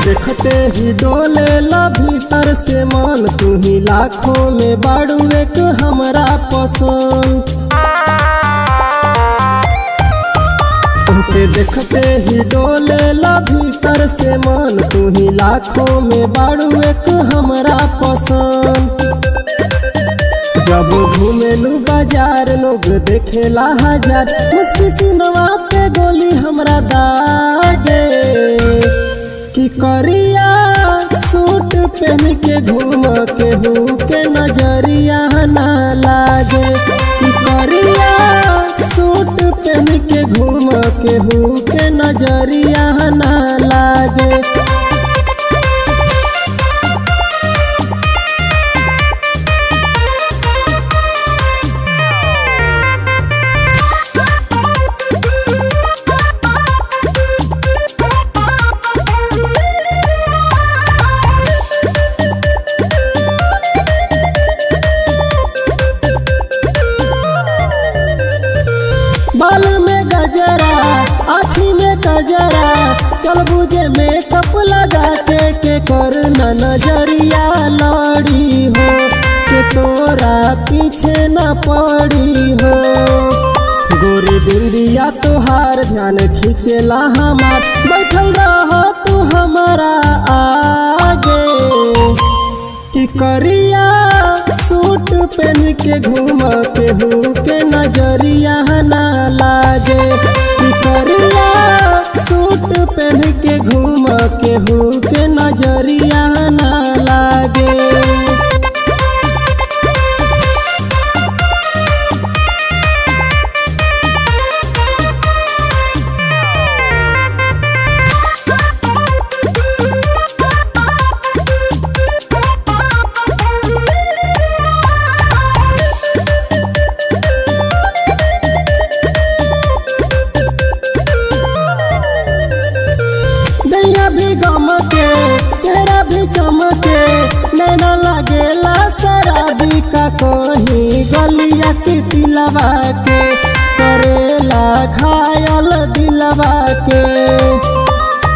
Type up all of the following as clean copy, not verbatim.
देखते ही डोले ला भीतर से मन, तू ही लाखों में बाड़ू एक हमरा पसंद। तुके देखते ही डोले ला भीतर से मन, तू ही लाखों में बाड़ू एक हमरा पसंद। जब घूमेलू बाजार लोग देखेला हजार, मुस्की सिनवा पे गोली हमरा दागे। कि करिया सूट पहन के घूम केहू के नजरिया ना लागे। कि करिया सूट पहन के घूम केहू के नजरिया ना लागे। बाल में गजरा आँखी में कजरा, चल बुझे मेकअप लगा के कर न नजरिया लड़ी हो। के तोरा पीछे न पड़ी हो। गोरी बिंदिया तोहार ध्यान खींचेला हमार, बैठल रह तू हमारा आगे। कि करिया सूट पहन के घूम केहू के नजरिया ना लागे। कि करिया सूट पहन के घूम केहू के नजरिया ना लागे। भी गमके चेहरा भी चमके, नैना लागेला शराबी का कहीं गलिया की तिलवा के करेला घायल दिलवा के।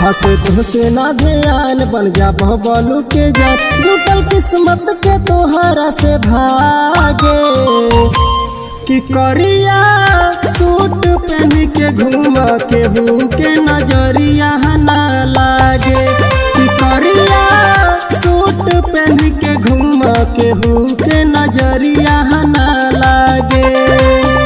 हट तो से ना ध्यान बन जा बबलू के जान, जुटल किस्मत के तोहरा से भागे। कि करिया सूट पहन के घूम केहू के नजरिया ना लागे। कि करिया सूट पहन के घूम केहू के नजरिया ना लागे।